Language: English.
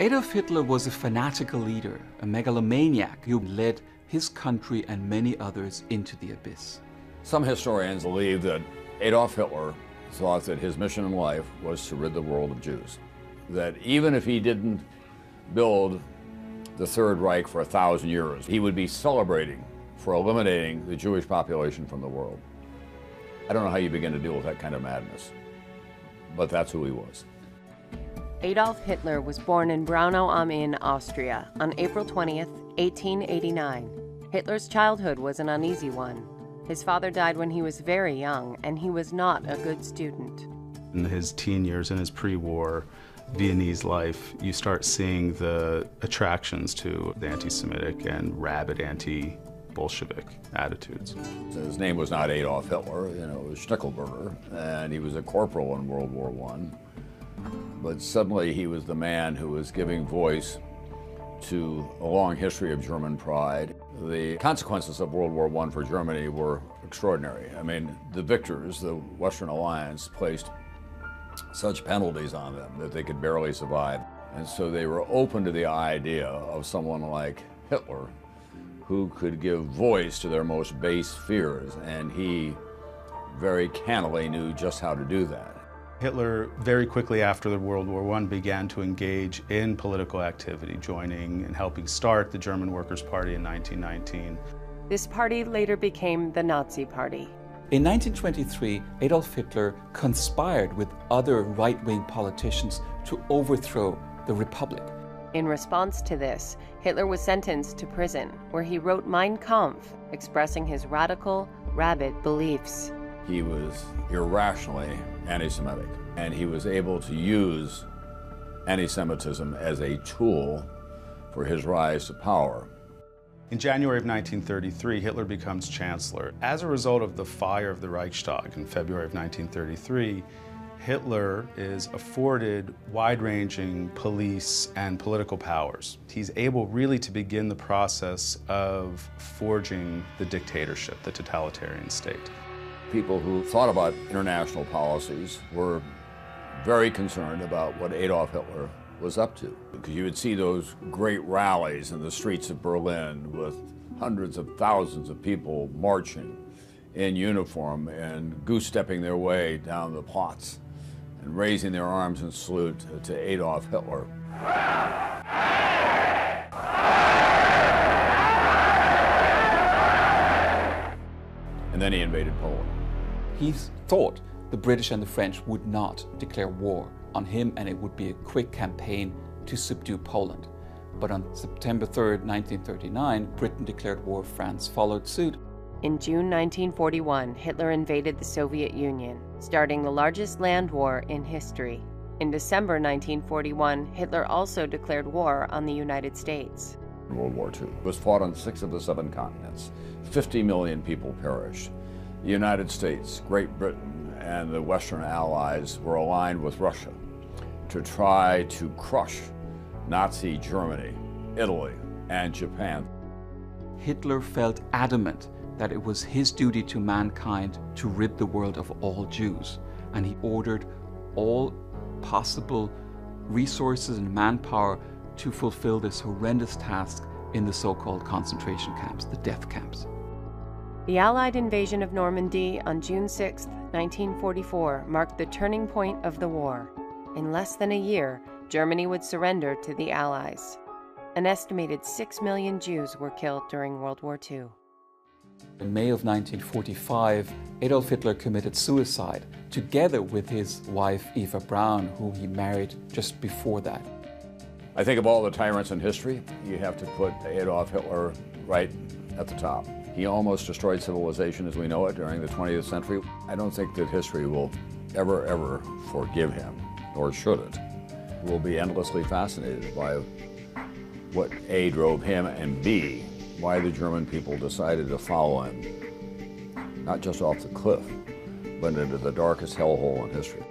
Adolf Hitler was a fanatical leader, a megalomaniac who led his country and many others into the abyss. Some historians believe that Adolf Hitler thought that his mission in life was to rid the world of Jews. That even if he didn't build the Third Reich for 1,000 years, he would be celebrating for eliminating the Jewish population from the world. I don't know how you begin to deal with that kind of madness, but that's who he was. Adolf Hitler was born in Braunau am Inn, Austria, on April 20th, 1889. Hitler's childhood was an uneasy one. His father died when he was very young, and he was not a good student. In his teen years, in his pre-war Viennese life, you start seeing the attractions to the anti-Semitic and rabid anti-Bolshevik attitudes. His name was not Adolf Hitler, it was Schnickelberger, and he was a corporal in World War I. But suddenly he was the man who was giving voice to a long history of German pride. The consequences of World War I for Germany were extraordinary. I mean, the victors, the Western Alliance, placed such penalties on them that they could barely survive. And so they were open to the idea of someone like Hitler who could give voice to their most base fears, and he very cannily knew just how to do that. Hitler, very quickly after the World War I, began to engage in political activity, joining and helping start the German Workers' Party in 1919. This party later became the Nazi Party. In 1923, Adolf Hitler conspired with other right-wing politicians to overthrow the Republic. In response to this, Hitler was sentenced to prison, where he wrote Mein Kampf, expressing his radical, rabid beliefs. He was irrationally anti-Semitic, and he was able to use anti-Semitism as a tool for his rise to power. In January of 1933, Hitler becomes chancellor. As a result of the fire of the Reichstag in February of 1933, Hitler is afforded wide-ranging police and political powers. He's able really to begin the process of forging the dictatorship, the totalitarian state. People who thought about international policies were very concerned about what Adolf Hitler was up to. Because you would see those great rallies in the streets of Berlin with hundreds of thousands of people marching in uniform and goose-stepping their way down the Platz and raising their arms in salute to Adolf Hitler. And then he invaded Poland. He thought the British and the French would not declare war on him, and it would be a quick campaign to subdue Poland. But on September 3rd, 1939, Britain declared war. France followed suit. In June 1941, Hitler invaded the Soviet Union, starting the largest land war in history. In December 1941, Hitler also declared war on the United States. World War II was fought on 6 of the 7 continents. 50 million people perished. The United States, Great Britain, and the Western Allies were aligned with Russia to try to crush Nazi Germany, Italy, and Japan. Hitler felt adamant that it was his duty to mankind to rid the world of all Jews, and he ordered all possible resources and manpower to fulfill this horrendous task in the so-called concentration camps, the death camps. The Allied invasion of Normandy on June 6, 1944, marked the turning point of the war. In less than a year, Germany would surrender to the Allies. An estimated 6 million Jews were killed during World War II. In May of 1945, Adolf Hitler committed suicide, together with his wife Eva Braun, whom he married just before that. I think of all the tyrants in history, you have to put Adolf Hitler right at the top. He almost destroyed civilization as we know it during the 20th century. I don't think that history will ever forgive him, nor should it. We'll be endlessly fascinated by what A, drove him, and B, why the German people decided to follow him, not just off the cliff, but into the darkest hellhole in history.